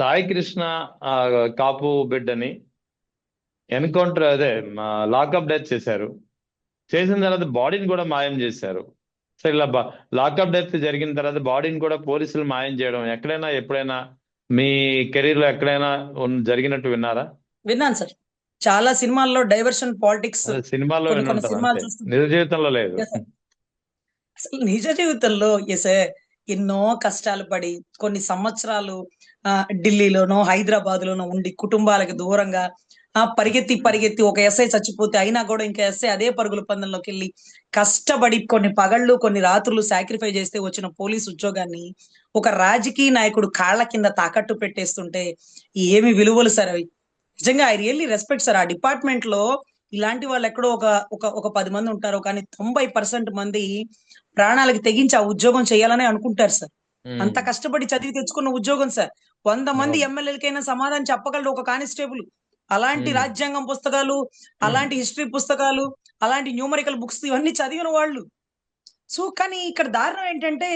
సాయి కృష్ణ ఆ, కాపు బిడ్డని encounter lockup death చేశారు. చేసిన తర్వాత బాడీని కూడా మాయం చేశారు. సో ఇలా లాకప్ డెత్ జరిగిన తర్వాత బాడీని కూడా పోలీసులు మాయం చేయడం ఎక్కడైనా ఎప్పుడైనా మీ కెరీర్ లో ఎక్కడైనా జరిగినట్టు విన్నారా? విన్నాను సార్. చాలా సినిమాల్లో డైవర్షన్ పాలిటిక్స్, అదే సినిమాల్లో కొన్ని విని కొన్ని ఉంటారు సినిమాలు అంతే, చూస్తుంటే నిజ జీవితంలో లేదు. అసలు నిజ జీవితంలో ఎసే ఎన్నో కష్టాలు పడి కొన్ని సంవత్సరాలు ఢిల్లీలోనో హైదరాబాద్ లోనో ఉండి కుటుంబాలకి దూరంగా పరిగెత్తి పరిగెత్తి ఒక ఎస్ఐ చచ్చిపోతే అయినా కూడా ఇంకా ఎస్ఐ అదే పరుగుల పందెంలోకి వెళ్ళి కష్టపడి కొన్ని పగళ్ళు కొన్ని రాత్రులు సాక్రిఫై చేస్తే వచ్చిన పోలీస్ ఉద్యోగాన్ని ఒక రాజకీయ నాయకుడు కాళ్ళ కింద తాకట్టు పెట్టేస్తుంటే ఏమి విలువలు సార్ అవి. నిజంగా ఐ రియల్లీ రెస్పెక్ట్ సార్. ఆ డిపార్ట్మెంట్ లో ఇలాంటి వాళ్ళు ఎక్కడో ఒక ఒక ఒక 10 మంది ఉంటారు, కానీ 90% మంది ప్రాణాలకు తెగించి ఆ ఉద్యోగం చేయాలని అనుకుంటారు సార్. అంత ఉమ్, కష్టపడి చదివి తెచ్చుకున్న ఉద్యోగం సార్. 100 మంది అవును. ఎమ్మెల్యేలకైనా సమాధానం చెప్పగలడు ఒక కానిస్టేబుల్. అలాంటి ఉమ్, రాజ్యాంగం పుస్తకాలు, అలాంటి హిస్టరీ పుస్తకాలు, అలాంటి న్యూమరికల్ బుక్స్ ఇవన్నీ చదివిన వాళ్ళు. సో కానీ ఇక్కడ దారుణం ఏంటంటే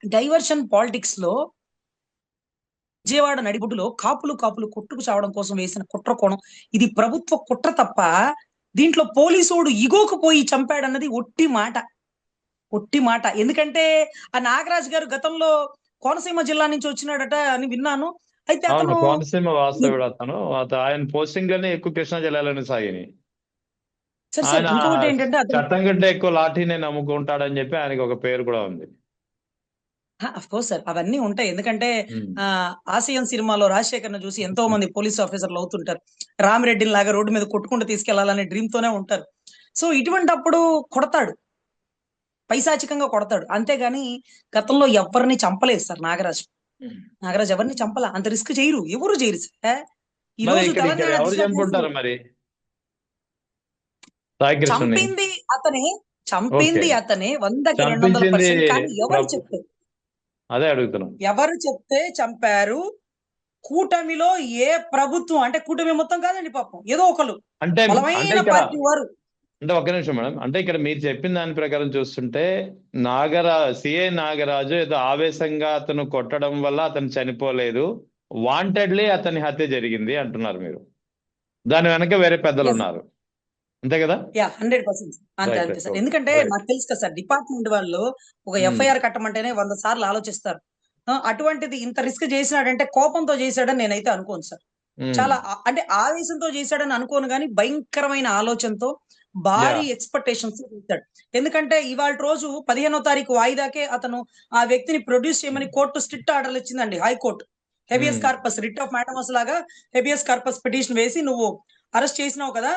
డైవర్షన్ పాలిటిక్స్ లో విజయవాడ నడిబొడ్డులో కాపులు కాపులు కొట్టుకు చావడం కోసం వేసిన కుట్ర కోణం ఇది ప్రభుత్వ కుట్ర తప్ప దీంట్లో పోలీసోడు ఇగోకు పోయి చంపాడన్నది ఒట్టి మాట. ఒట్టి మాట. ఎందుకంటే ఆ నాగరాజు గారు గతంలో కోనసీమ జిల్లా నుంచి వచ్చినాడట అని విన్నాను. అయితే అవును, అతను కోనసీమ వాస్తవుడు ఆయన పోస్టింగ్ లోనే ఎక్కువ కృష్ణా జిల్లాలోనే సాగినాయి. సరే సార్ ఆయన ఇంకొకటి ఏంటంటే అతను చట్టం కంటే ఎక్కువ లాఠీనే నమ్ముకుంటాడని చెప్పి ఆయనకి ఒక పేరు కూడా ఉంది. అఫ్ కోర్స్ సార్ అవన్నీ ఉంటాయి. ఎందుకంటే ఉమ్, ఆ ఆసియన్ సినిమాలో రాజశేఖర్ని చూసి ఎంతో మంది పోలీస్ ఆఫీసర్లు అవుతుంటారు. రామిరెడ్డిని లాగా రోడ్డు మీద కొట్టుకుంటూ తీసుకెళ్లాలనే డ్రీమ్ తోనే ఉంటారు. సో ఇటువంటి అప్పుడు కొడతాడు, పైశాచికంగా కొడతాడు. అంతేగాని గతంలో ఎవరిని చంపలేదు సార్ నాగరాజు. నాగరాజు ఎవరిని చంపల, అంత రిస్క్ చేయరు, ఎవరు చేయరు సార్. ఈ మరి రోజు ఇక్కడ ఇక్కడ తెలంగాణ ఎవరు దిశగా కేసులు చంపుంటారు మరి సాయికృష్ణని? చంపింది అతనే, ఓకే, చంపింది అతనే 100కి చంపించింది 200%. కానీ ఎవరు ప్ర- చెప్తే, అదే అడుగుతున్నాం. ఎవరు చెప్తే చంపారు? కూటమిలో ఏ ప్రభుత్వం, అంటే కూటమి మొత్తం కాదండి పాపం, ఏదో ఒకరు అంటే అంటే బలమైన ఇక్కడ పార్టీ వారు. అంటే ఒక్క నిమిషం మేడం, అంటే ఇక్కడ మీరు చెప్పిన దాని ప్రకారం చూస్తుంటే సిఐ నాగరాజు ఏదో ఆవేశంగా అతను కొట్టడం వల్ల అతను చనిపోలేదు, వాంటెడ్లీ అతని హత్య జరిగింది అంటున్నారు మీరు. దాని వెనక వేరే పెద్దలు ఉన్నారు, అంతే కదా? 100% అంతే రైట్ అంతే రైట్, సార్. ఓకే, ఎందుకంటే రైట్. నాకు తెలుసు కదా సార్, డిపార్ట్మెంట్ వాళ్ళు ఒక ఎఫ్ఐఆర్ కట్టమంటేనే 100 సార్లు ఆలోచిస్తారు. అటువంటిది ఇంత రిస్క్ చేసినాడంటే కోపంతో చేశాడని నేనైతే అనుకోను సార్. చాలా అంటే ఆవేశంతో చేశాడని అనుకోను, కానీ భయంకరమైన ఆలోచనతో యా. భారీ ఎక్స్పెక్టేషన్స్ చేశాడు. ఎందుకంటే ఇవాళ రోజు 15వ తారీఖు వాయిదాకే అతను ఆ వ్యక్తిని ప్రొడ్యూస్ చేయమని కోర్టు స్ట్రిక్ట్ ఆర్డర్లు ఇచ్చిందండి. High court habeas corpus, writ of mandamus లాగా హెబియస్ కార్పస్ పిటిషన్ వేసి నువ్వు అరెస్ట్ చేసినావు కదా,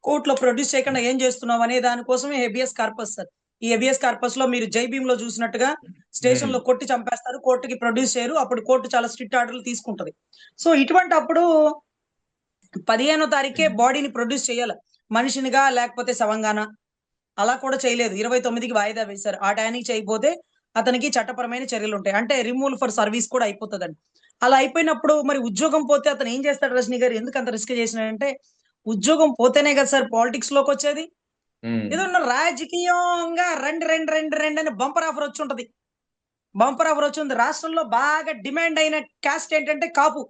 కోర్టులో ప్రొడ్యూస్ చేయకుండా ఏం చేస్తున్నావు అనే దానికోసమే హెబియస్ కార్పస్ సార్. ఈ హెబియస్ కార్పస్ లో మీరు జై భీమ్ లో చూసినట్టుగా స్టేషన్ లో కొట్టి చంపేస్తారు, కోర్టుకి ప్రొడ్యూస్ చేయరు, అప్పుడు కోర్టు చాలా స్ట్రిక్ట్ ఆర్డర్లు తీసుకుంటది. సో ఇటువంటి అప్పుడు 15వ తారీఖే బాడీని ప్రొడ్యూస్ చేయాలి, మనిషినిగా లేకపోతే శవంగానా. అలా కూడా చేయలేదు, 29కి వాయిదా వేశారు. ఆ టైంకి చేయకపోతే అతనికి చట్టపరమైన చర్యలు ఉంటాయి, అంటే రిమూవల్ ఫర్ సర్వీస్ కూడా అయిపోతుందండి. అలా అయిపోయినప్పుడు మరి ఉద్యోగం పోతే అతను ఏం చేస్తాడు? రజనీ గారు ఎందుకు అంత రిస్క్ చేసినాడంటే ఉద్యోగం పోతేనే కదా సార్ పాలిటిక్స్ లోకి వచ్చేది. ఏదన్నా రాజకీయంగా రండి రండి రండి రండి అని బంపర్ ఆఫర్ వచ్చి ఉంటది. బంపర్ ఆఫర్ వచ్చింది. రాష్ట్రంలో బాగా డిమాండ్ అయిన కాస్ట్ ఏంటంటే కాపు.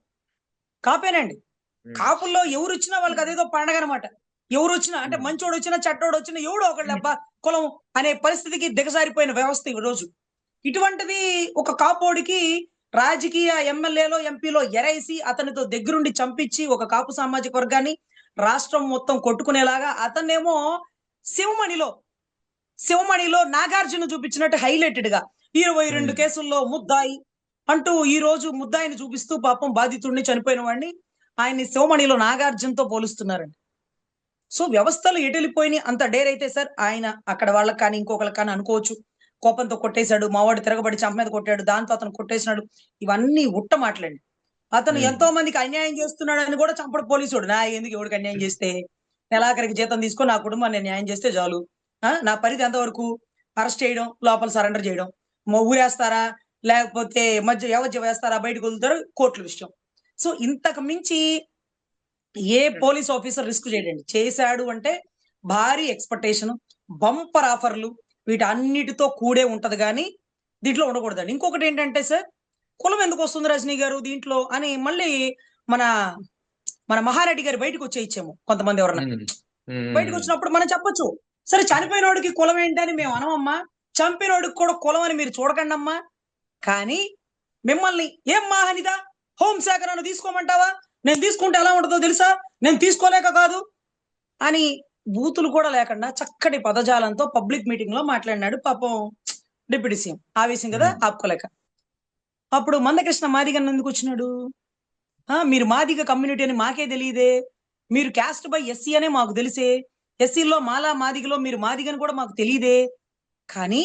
కాపేనండి. కాపుల్లో ఎవరు వచ్చినా వాళ్ళకి అదేదో పండగ అనమాట. ఎవరు వచ్చినా అంటే మంచోడు వచ్చినా చెడ్డోడు వచ్చినా ఎవడో ఒకళ్ళు అబ్బా కులం అనే పరిస్థితికి దిగజారిపోయిన వ్యవస్థ ఈ రోజు. ఇటువంటిది ఒక కాపోడికి రాజకీయ ఎమ్మెల్యేలో ఎంపీలో ఎరైసి అతనితో దగ్గరుండి చంపించి ఒక కాపు సామాజిక వర్గాన్ని రాష్ట్రం మొత్తం కొట్టుకునేలాగా అతన్నేమో శివమణిలో శివమణిలో నాగార్జున చూపించినట్టు హైలైటెడ్ గా 22 కేసుల్లో ముద్దాయి అంటూ ఈ రోజు ముద్దాయిని చూపిస్తూ పాపం బాధితుడిని చనిపోయిన వాడిని ఆయన్ని శివమణిలో నాగార్జునతో పోలుస్తున్నారండి. సో వ్యవస్థలు ఎటెళ్ళిపోయినాయి. అంత డేర్ అయితే సార్ ఆయన అక్కడ వాళ్ళకి కానీ ఇంకొకరికి కానీ అనుకోవచ్చు, కోపంతో కొట్టేశాడు, మావాడు తిరగబడి చంప మీద కొట్టాడు, దాంతో అతను కొట్టేసినాడు, ఇవన్నీ ఉట్ట మాటలండి. అతను ఎంతో మందికి అన్యాయం చేస్తున్నాడు అని కూడా చంపడు పోలీసుడు. నా ఎందుకు ఎవరికి అన్యాయం చేస్తే, నెలాఖరికి జీతం తీసుకొని నా కుటుంబాన్ని న్యాయం చేస్తే చాలు, నా పరిధి ఎంతవరకు అరెస్ట్ చేయడం, లోపల సరెండర్ చేయడం, ఊరేస్తారా లేకపోతే మధ్య యావజ్జ వేస్తారా, బయటకు వదులుతారు, కోర్టుల విషయం. సో ఇంతకు మించి ఏ పోలీస్ ఆఫీసర్ రిస్క్ చేయడండి. చేశాడు అంటే భారీ ఎక్స్పెక్టేషన్, బంపర్ ఆఫర్లు, వీటన్నిటితో కూడే ఉంటది కానీ దీంట్లో ఉండకూడదండి. ఇంకొకటి ఏంటంటే సార్, కులం ఎందుకు వస్తుంది రజనీ గారు దీంట్లో అని మళ్ళీ మన మన మహారెడ్డి గారు బయటకు వచ్చేయించాము. కొంతమంది ఎవరన్నా బయటకు వచ్చినప్పుడు మనం చెప్పొచ్చు, సరే చనిపోయినోడికి కులం ఏంటని మేము అనమమ్మా, చంపినోడికి కూడా కులం అని మీరు చూడకండి అమ్మా. కానీ మిమ్మల్ని ఏం మాహనిదా హోంశాఖ నన్ను తీసుకోమంటావా, నేను తీసుకుంటే ఎలా ఉంటుందో తెలుసా, నేను తీసుకోలేక కాదు అని బూతులు కూడా లేకుండా చక్కటి పదజాలంతో పబ్లిక్ మీటింగ్ లో మాట్లాడినాడు పాపం డిప్యూటీ సీఎం. ఆవేశం కదా ఆపుకోలేక. అప్పుడు మందకృష్ణ మాదిగన్న ఎందుకు వచ్చినాడు, మీరు మాదిగ కమ్యూనిటీ అని మాకే తెలియదే, మీరు క్యాస్ట్ బై ఎస్సీ అనే మాకు తెలిసే, ఎస్సీలో మాలా మాదిగలో మీరు మాదిగని కూడా మాకు తెలియదే. కానీ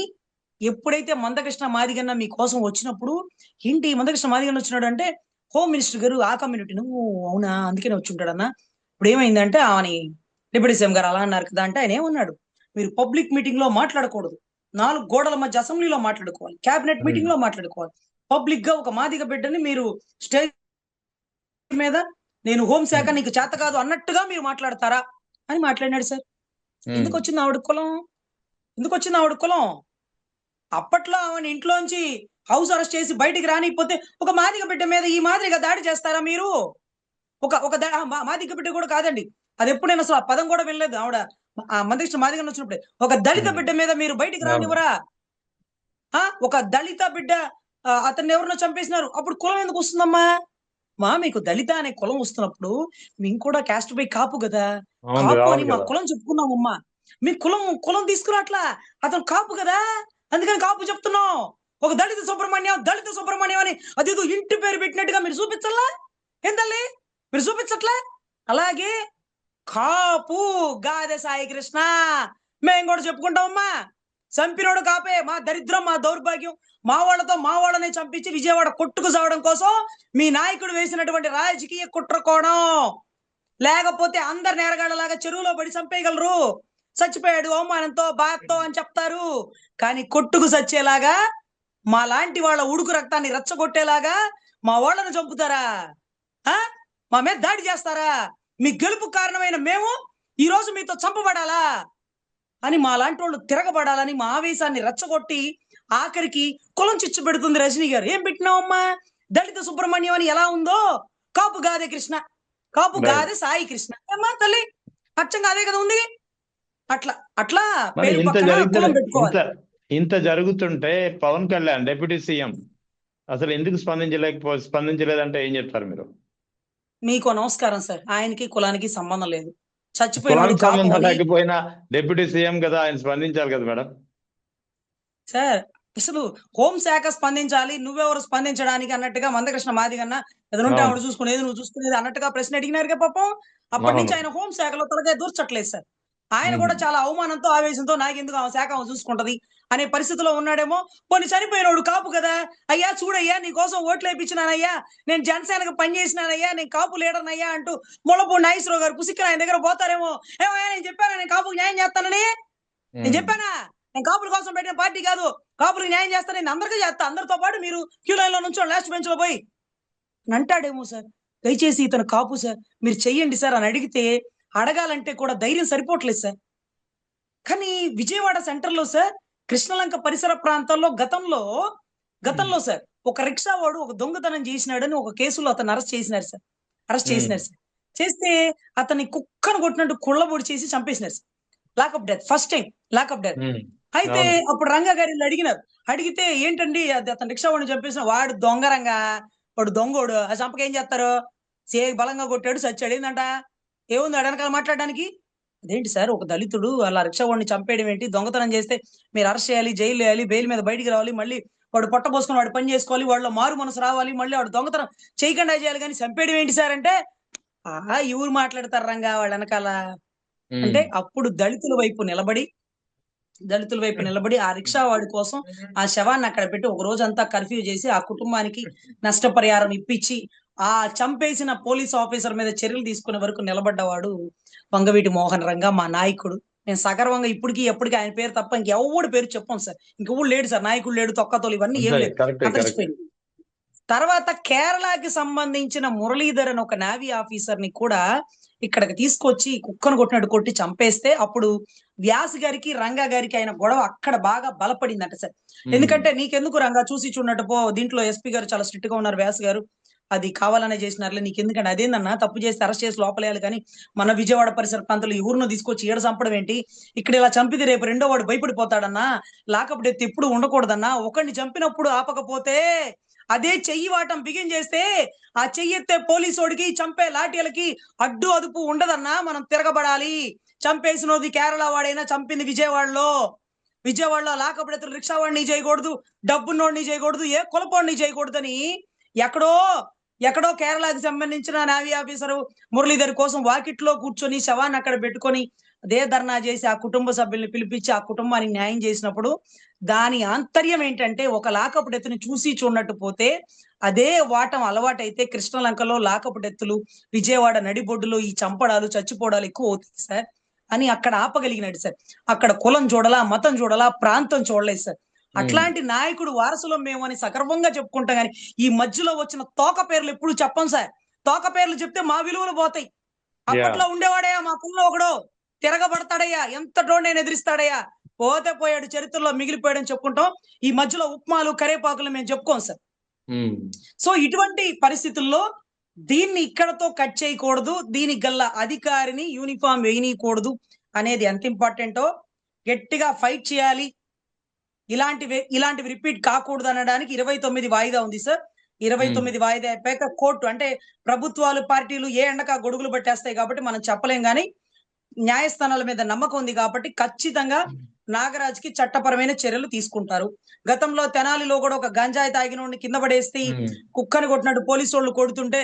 ఎప్పుడైతే మందకృష్ణ మాదిగన్న మీకోసం వచ్చినప్పుడు, ఏంటి మందకృష్ణ మాదిగన్న వచ్చినాడు అంటే, హోమ్ మినిస్టర్ గారు ఆ కమ్యూనిటీను, అవునా అందుకనే వచ్చి ఉంటాడన్నా. ఇప్పుడు ఏమైందంటే ఆమెని డిప్యూటీ సీఎం గారు అలా అన్నారు కదా అంటే ఆయన ఏమన్నాడు, మీరు పబ్లిక్ మీటింగ్ లో మాట్లాడకూడదు, 4 గోడల మధ్య అసెంబ్లీలో మాట్లాడుకోవాలి, క్యాబినెట్ మీటింగ్ లో మాట్లాడుకోవాలి, పబ్లిక్ గా ఒక మాదిగ బిడ్డని మీరు స్టేజ్ మీద నేను హోంశాఖ నీకు చేత కాదు అన్నట్టుగా మీరు మాట్లాడతారా అని మాట్లాడినాడు సార్. ఎందుకు వచ్చింది ఆవిడ కులం, ఎందుకు వచ్చింది ఆవిడ కులం? అప్పట్లో ఆవిడ ఇంట్లోంచి హౌస్ అరెస్ట్ చేసి బయటికి రానిపోతే ఒక మాదిగ బిడ్డ మీద ఈ మాదిరిగా దాడి చేస్తారా మీరు? మాదిగ బిడ్డ కూడా కాదండి, అది ఎప్పుడు నేను అసలు ఆ పదం కూడా వినలేదు. ఆవిడ ఆ మందకృష్ణ మాదిగ వచ్చినప్పుడే ఒక దళిత బిడ్డ మీద మీరు బయటికి రానివరా? ఒక దళిత బిడ్డ అతన్ని ఎవరినో చంపేసినారు, అప్పుడు కులం ఎందుకు వస్తుందమ్మా? మీకు దళిత అనే కులం వస్తున్నప్పుడు మేము కూడా క్యాస్ట్ బై కాపు కదా, కాపు అని మా కులం చెప్పుకున్నామమ్మా. మీ కులం తీసుకురాట్లా, అతను కాపు కదా అందుకని కాపు చెప్తున్నాం. ఒక దళిత సుబ్రహ్మణ్యం అని అదేదో ఇంటి పేరు పెట్టినట్టుగా మీరు చూపించల్లా ఏం తల్లి, మీరు చూపించట్లే. అలాగే కాపు గాదె సాయి కృష్ణ మేము కూడా చెప్పుకుంటామమ్మా. చంపినోడు కాపే, మా దరిద్రం మా దౌర్భాగ్యం, మా వాళ్ళనే చంపించి విజయవాడ కొట్టుకు సావడం కోసం మీ నాయకుడు వేసినటువంటి రాజకీయ కుట్రకోణం. లేకపోతే అందరు నేరగాడలాగా చెరువులో పడి చంపేయగలరు, చచ్చిపోయాడు అవమానంతో బాధతో అని చెప్తారు. కానీ కొట్టుకు చచ్చేలాగా మా లాంటి వాళ్ళ ఉడుకు రక్తాన్ని రెచ్చగొట్టేలాగా మా వాళ్ళను చంపుతారా? మా మీద దాడి చేస్తారా? మీ గెలుపు కారణమైన మేము ఈ రోజు మీతో చంపబడాలా అని మా లాంటి వాళ్ళు తిరగబడాలని మా ఆవేశాన్ని రెచ్చగొట్టి ఆఖరికి కులం చిచ్చు పెడుతుంది రజనీ గారు. ఏం పెట్టినావమ్మా, దళిత సుబ్రహ్మణ్యం అని ఎలా ఉందో కాపు గాదే కృష్ణ, కాపు గాదే సాయి కృష్ణ, ఏమ్మా తల్లి అచ్చంగా అదే కదా ఉంది. అట్లా అట్లా పేరు పక్కన కులం పెట్టుకోవాలి. ఇంత జరుగుతుంటే పవన్ కళ్యాణ్ డిప్యూటీ సీఎం అసలు ఎందుకు స్పందించలేదంటే ఏం చెప్తారు మీరు? మీకు నమస్కారం సార్, ఆయనకి కులానికి సంబంధం లేదు. చచ్చిపోయిన లేకపోయినా డిప్యూటీ సీఎం కదా, ఆయన స్పందించాలి కదా మేడం. సార్ అసలు హోంశాఖ స్పందించాలి, నువ్వెవరు స్పందించడానికి అన్నట్టుగా మందకృష్ణ మాదిగన్న ఎదురుంటే ఆవిడ చూసుకునేది నువ్వు చూసుకునేది అన్నట్టుగా ప్రశ్న అడిగినారుగా పాపం. అప్పటి నుంచి ఆయన హోంశాఖలో తలకాయ దూర్చట్లేదు సార్. ఆయన కూడా చాలా అవమానంతో ఆవేశంతో నాకెందుకు ఆమె శాఖ ఆమె చూసుకుంటది అనే పరిస్థితిలో ఉన్నాడేమో. కొన్ని చనిపోయినోడు కాపు కదా, అయ్యా చూడయ్యా నీ కోసం ఓట్లు వేయించినానయ్యా, నేను జనసేనకు పనిచేసినానయ్యా, నేను కాపు లీడర్ అయ్యా అంటూ ముళ్ళపూడి నాగేశ్వరరావు గారు పుసిక్కిన ఆయన దగ్గర పోతారేమో. ఏమయ్యా నేను చెప్పానా నేను కాపుకు న్యాయం చేస్తానని? నేను చెప్పానా నేను కాపుల కోసం పెట్టిన పార్టీ కాదు, కాపులకు న్యాయం చేస్తాను, నేను అందరికీ చేస్తా, అందరితో పాటు మీరు క్యూ లైన్ లో నుంచో లాస్ట్ బెంచ్ లో పోయి అంటాడేమో సార్. దయచేసి ఇతను కాపు సార్ మీరు చెయ్యండి సార్ అని అడిగితే అడగాలంటే కూడా ధైర్యం సరిపోవట్లేదు సార్. కానీ విజయవాడ సెంటర్ లో సార్ కృష్ణలంక పరిసర ప్రాంతాల్లో గతంలో సార్ ఒక రిక్షా వాడు ఒక దొంగతనం చేసినాడని ఒక కేసులో అతను అరెస్ట్ చేసినారు సార్. చేస్తే అతన్ని కుక్కను కొట్టినట్టు కుళ్ళబొడి చేసి చంపేసినారు sir. Lockup death, first time lockup death. అయితే అప్పుడు రంగా గారిని అడిగినారు, అడిగితే ఏంటండి అది అతను రిక్షా వాడిని చంపేసిన వాడు దొంగరంగా, వాడు దొంగోడు, ఆ చంపక ఏం చేస్తారు, బలంగా కొట్టాడు చచ్చాడు, ఏందంట ఏముంది వెనకాల మాట్లాడడానికి? అదేంటి సార్ ఒక దళితుడు అలా రిక్షా వాడిని చంపేయడం ఏంటి, దొంగతనం చేస్తే మీరు అరెస్ట్ చేయాలి, జైలు వేయాలి, బెయిల్ మీద బయటికి రావాలి, మళ్ళీ వాడు పొట్టపోసుకొని వాడు పని చేసుకోవాలి, వాళ్ళలో మారు మనసు రావాలి, మళ్ళీ వాడు దొంగతనం చేయకుండా చేయాలి, కానీ చంపేయడం ఏంటి సార్ అంటే ఎవరు మాట్లాడతారు రంగా వాళ్ళ వెనకాల అంటే. అప్పుడు దళితుల వైపు నిలబడి ఆ రిక్షా వాడి కోసం ఆ శవాన్ని అక్కడ పెట్టి ఒక రోజంతా కర్ఫ్యూ చేసి ఆ కుటుంబానికి నష్టపరిహారం ఇప్పించి ఆ చంపేసిన పోలీస్ ఆఫీసర్ మీద చర్యలు తీసుకునే వరకు నిలబడ్డవాడు వంగవీటి మోహన్ రంగా మా నాయకుడు. నేను సగర్వంగా ఇప్పటికీ ఎప్పటికీ ఆయన పేరు తప్ప ఇంకెవడు పేరు చెప్పాను సార్, ఇంకెవడు లేడు సార్, నాయకుడు లేడు, తొక్కతోలు ఇవన్నీ ఏం లేదు, అంతరించిపోయింది. తర్వాత కేరళకి సంబంధించిన మురళీధర్ అని ఒక నేవీ ఆఫీసర్ ని కూడా ఇక్కడికి తీసుకొచ్చి కుక్కను కొట్టినట్టు కొట్టి చంపేస్తే అప్పుడు వ్యాస్ గారికి రంగా గారికి అయిన గొడవ అక్కడ బాగా బలపడిందంట సార్. ఎందుకంటే నీకెందుకు రంగా చూసి చూడనట్టు పో, దీంట్లో ఎస్పీ గారు చాలా స్ట్రిక్ట్ గా ఉన్నారు, వ్యాస్ గారు అది కావాలనే చేసినారులే, నీకెందుకంటే అదేందన్నా తప్పు చేసి అరెస్ట్ చేసి లోపలేయాలి కానీ మన విజయవాడ పరిసర ప్రాంతాలు ఈ ఊరిను తీసుకొచ్చి ఏడ చంపడం ఏంటి, ఇక్కడ ఇలా చంపితే రేపు రెండో వాడు భయపడిపోతాడన్నా, లాకప్ డెత్ ఎప్పుడు ఉండకూడదన్నా, ఒకరిని చంపినప్పుడు ఆపకపోతే అదే చెయ్యి వాటం బిగిన్ చేస్తే ఆ చెయ్యెత్తే పోలీసోడికి చంపే లాఠీలకి అడ్డు అదుపు ఉండదన్నా, మనం తిరగబడాలి. చంపేసినోది కేరళ వాడైనా చంపింది విజయవాడలో లాకప్ డెత్తులు రిక్షా వాడిని చేయకూడదు, డబ్బున్నోడిని చేయకూడదు, ఏ కులపోడిని చేయకూడదని ఎక్కడో కేరళకి సంబంధించిన నేవీ ఆఫీసరు మురళీధర్ కోసం వాకిట్లో కూర్చొని శవాన్ని అక్కడ పెట్టుకొని అదే ధర్నా చేసి ఆ కుటుంబ సభ్యుల్ని పిలిపించి ఆ కుటుంబానికి న్యాయం చేసినప్పుడు దాని ఆంతర్యం ఏంటంటే ఒక లాకపు డెత్తుని చూసి చూడనట్టు పోతే అదే వాటం అలవాటైతే కృష్ణలంకలో లాకపు డెత్తులు, విజయవాడ నడిబొడ్డులో ఈ చంపడాలు చచ్చిపోవడాలు ఎక్కువ అవుతాయి సార్ అని అక్కడ ఆపగలిగినాడు సార్. అక్కడ కులం చూడాలా, మతం చూడాలా, ప్రాంతం చూడలేదు సార్. అట్లాంటి నాయకుడు వారసులం మేము అని సగర్వంగా చెప్పుకుంటాం కానీ ఈ మధ్యలో వచ్చిన తోక పేర్లు ఎప్పుడు చెప్పం సార్. తోక పేర్లు చెప్తే మా విలువలు పోతాయి. అప్పట్లో ఉండేవాడయ్యా మా కుల్లో ఒకడో తిరగబడతాడయ్యా, ఎంత నేను ఎదిరిస్తాడయ్యా, పోతే పోయాడు, చరిత్రలో మిగిలిపోయాడని చెప్పుకుంటాం. ఈ మధ్యలో ఉప్మాలు కరేపాకులు మేము చెప్పుకోం సార్. సో ఇటువంటి పరిస్థితుల్లో దీన్ని ఇక్కడతో కట్ చేయకూడదు, దీనికి గల్ల అధికారిని యూనిఫామ్ వేయనీయకూడదు అనేది ఎంత ఇంపార్టెంటో గట్టిగా ఫైట్ చేయాలి. ఇలాంటివి రిపీట్ కాకూడదు అనడానికి 29 వాయిదా ఉంది సార్. 29 వాయిదా అయిపోయాక కోర్టు అంటే ప్రభుత్వాలు పార్టీలు ఏ ఎండక గొడుగులు పట్టేస్తాయి కాబట్టి మనం చెప్పలేం గాని న్యాయస్థానాల మీద నమ్మకం ఉంది కాబట్టి ఖచ్చితంగా నాగరాజ్ కి చట్టపరమైన చర్యలు తీసుకుంటారు. గతంలో తెనాలిలో కూడా ఒక గంజాయి తాగినోడిని కింద పడేస్తే కుక్కని కొట్టినట్టు పోలీసు వాళ్ళు కొడుతుంటే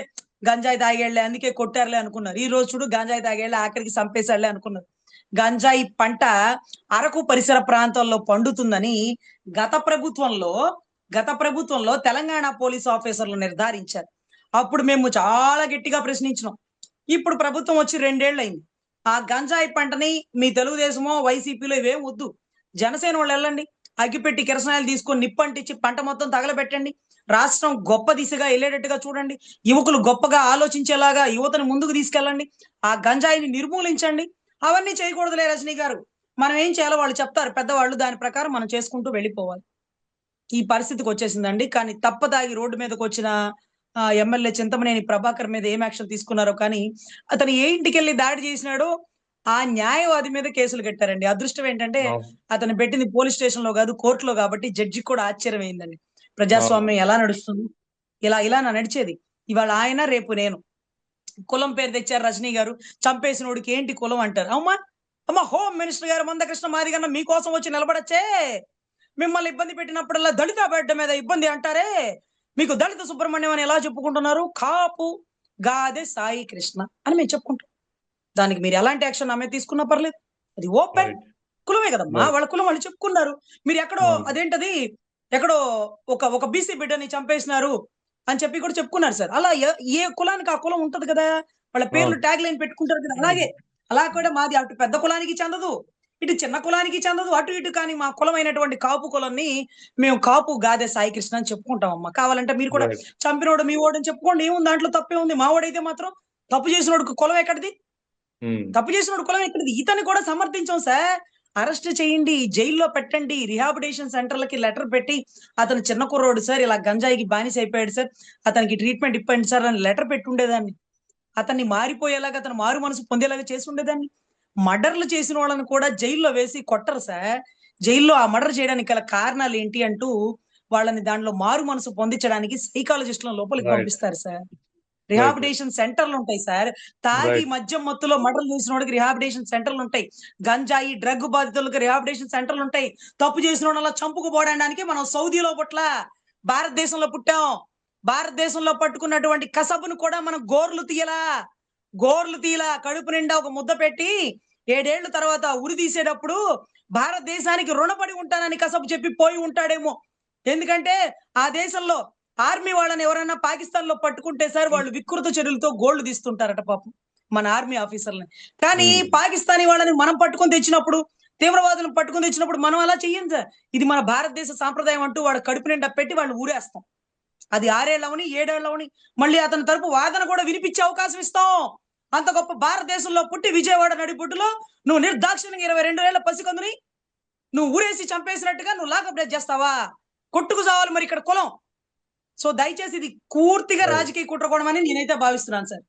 గంజాయి తాగేళ్లే అందుకే కొట్టారులే అనుకున్నారు. ఈ రోజు చూడు గంజాయి తాగేళ్లే ఆఖరికి చంపేశాళ్లే అనుకున్నారు. గంజాయి పంట అరకు పరిసర ప్రాంతాల్లో పండుతుందని గత ప్రభుత్వంలో తెలంగాణ పోలీసు ఆఫీసర్లు నిర్ధారించారు. అప్పుడు మేము చాలా గట్టిగా ప్రశ్నించినాం. ఇప్పుడు ప్రభుత్వం వచ్చి 2 ఏళ్ళు అయింది. ఆ గంజాయి పంటని మీ తెలుగుదేశమో వైసీపీలో ఇవేం వద్దు, జనసేన వాళ్ళు వెళ్ళండి, అగ్గిపెట్టి కిరసనాయలు తీసుకొని నిప్పంటించి పంట మొత్తం తగలబెట్టండి, రాష్ట్రం గొప్ప దిశగా వెళ్ళేటట్టుగా చూడండి, యువకులు గొప్పగా ఆలోచించేలాగా యువతను ముందుకు తీసుకెళ్ళండి, ఆ గంజాయిని నిర్మూలించండి. అవన్నీ చేయకూడదులే రజనీ గారు, మనం ఏం చేయాలో వాళ్ళు చెప్తారు పెద్దవాళ్ళు, దాని ప్రకారం మనం చేసుకుంటూ వెళ్ళిపోవాలి. ఈ పరిస్థితికి వచ్చేసిందండి. కానీ తప్పదాగి రోడ్డు మీదకి వచ్చిన ఎమ్మెల్యే చింతమనేని ప్రభాకర్ మీద ఏం యాక్షన్ తీసుకున్నారో కానీ అతను ఏ ఇంటికి వెళ్ళి దాడి చేసినాడో ఆ న్యాయవాది మీద కేసులు కట్టారండి. అదృష్టం ఏంటంటే అతను పెట్టింది పోలీస్ స్టేషన్ లో కాదు కోర్టులో కాబట్టి జడ్జికి కూడా ఆశ్చర్యం అయిందండి. ప్రజాస్వామ్యం ఎలా నడుస్తుంది, ఇలా నడిచేది. ఇవాళ ఆయన రేపు నేను. కులం పేరు తెచ్చారు రజనీ గారు, చంపేసినోడికి ఏంటి కులం అంటారు. అమ్మా హోమ్ మినిస్టర్ గారు మందకృష్ణ మాదిగన్న మీకోసం వచ్చి నిలబడచ్చే, మిమ్మల్ని ఇబ్బంది పెట్టినప్పుడల్లా దళిత బిడ్డ మీద ఇబ్బంది అంటారే, మీకు దళిత సుబ్రహ్మణ్యం అని ఎలా చెప్పుకుంటున్నారు, కాపు గాదె సాయి కృష్ణ అని మేము చెప్పుకుంటాం. దానికి మీరు ఎలాంటి యాక్షన్ ఆమె తీసుకున్నా పర్లేదు, అది ఓపెన్ కులమే కదమ్మా, వాళ్ళ కులం వాళ్ళు చెప్పుకున్నారు. మీరు ఎక్కడో అదేంటది ఎక్కడో ఒక బీసీ బిడ్డని చంపేసినారు అని చెప్పి కూడా చెప్పుకున్నారు సార్. అలా ఏ కులానికి ఆ కులం ఉంటది కదా, వాళ్ళ పేర్లు ట్యాగ్ లైన్ పెట్టుకుంటారు కదా. అలా కూడా మాది అటు పెద్ద కులానికి చెందదు, ఇటు చిన్న కులానికి చెందదు, అటు ఇటు కానీ మా కులమైనటువంటి కాపు కులాన్ని మేము కాపు గాదె సాయి కృష్ణ అని చెప్పుకుంటాం అమ్మా. కావాలంటే మీరు కూడా చంపినోడు మీ ఓడని చెప్పుకోండి, ఏముంది దాంట్లో తప్పే ఉంది. మా ఓడైతే మాత్రం తప్పు చేసినోడు కులం ఎక్కడిది, ఇతన్ని కూడా సమర్థించాం సార్. అరెస్ట్ చేయండి, జైల్లో పెట్టండి, రిహాబిటేషన్ సెంటర్లకి లెటర్ పెట్టి అతను చిన్న కుర్రోడు సార్, ఇలా గంజాయికి బానిస అయిపోయాడు సార్, అతనికి ట్రీట్మెంట్ ఇప్పండి సార్ అని లెటర్ పెట్టి ఉండేదాన్ని. అతన్ని మారిపోయేలాగా, అతను మారు మనసు పొందేలాగా చేసి ఉండేదాన్ని. మర్డర్లు చేసిన వాళ్ళని కూడా జైల్లో వేసి కొట్టరు సార్. జైల్లో ఆ మర్డర్ చేయడానికి గల కారణాలు ఏంటి అంటూ వాళ్ళని దాంట్లో మారు మనసు పొందించడానికి సైకాలజిస్టులను లోపలికి పంపిస్తారు సార్. రిహాబిటేషన్ సెంటర్లు ఉంటాయి సార్. తాగి మద్యం మత్తులో మర్డర్లు చేసిన వాడికి రిహాబిటేషన్ సెంటర్లు ఉంటాయి, గంజాయి డ్రగ్ బాధితులకు రిహాబిటేషన్ సెంటర్లు ఉంటాయి. తప్పు చేసిన వాళ్ళ చంపుకుపోవడానికి మనం సౌదీలో పుట్ల భారతదేశంలో పుట్టాం. భారతదేశంలో పట్టుకున్నటువంటి కసబును కూడా మనం గోర్లు తీయలా కడుపు నిండా ఒక ముద్ద పెట్టి 7 ఏళ్ల తర్వాత ఉరి తీసేటప్పుడు భారతదేశానికి రుణపడి ఉంటానని కసబు చెప్పి పోయి ఉంటాడేమో. ఎందుకంటే ఆ దేశంలో ఆర్మీ వాళ్ళని ఎవరైనా పాకిస్తాన్ లో పట్టుకుంటే సార్ వాళ్ళు వికృత చర్యలతో గోళ్లు తీస్తుంటారట పాపం మన ఆర్మీ ఆఫీసర్లని. కానీ పాకిస్తానీ వాళ్ళని మనం పట్టుకొని తెచ్చినప్పుడు, తీవ్రవాదులను పట్టుకొని తెచ్చినప్పుడు మనం అలా చెయ్యం సార్. ఇది మన భారతదేశ సాంప్రదాయం అంటూ వాడు కడుపు నిండా పెట్టి వాళ్ళు ఊరేస్తాం. అది 6 ఏళ్ళవని 7 ఏళ్ళవని మళ్ళీ అతని తరపు వాదన కూడా వినిపించే అవకాశం ఇస్తాం. అంత గొప్ప భారతదేశంలో పుట్టి విజయవాడ నడిబొడ్డులో నువ్వు నిర్దాక్షిణ్యంగా 22 ఏళ్ల పసికందుని నువ్వు ఊరేసి చంపేసినట్టుగా నువ్వు లాకప్ డెత్ చేస్తావా? కొట్టుకు చావాలి మరి ఇక్కడ కులం. సో దయచేసి ఇది పూర్తిగా Right. రాజకీయ కుట్రకోణమని నేనైతే భావిస్తున్నాను సార్.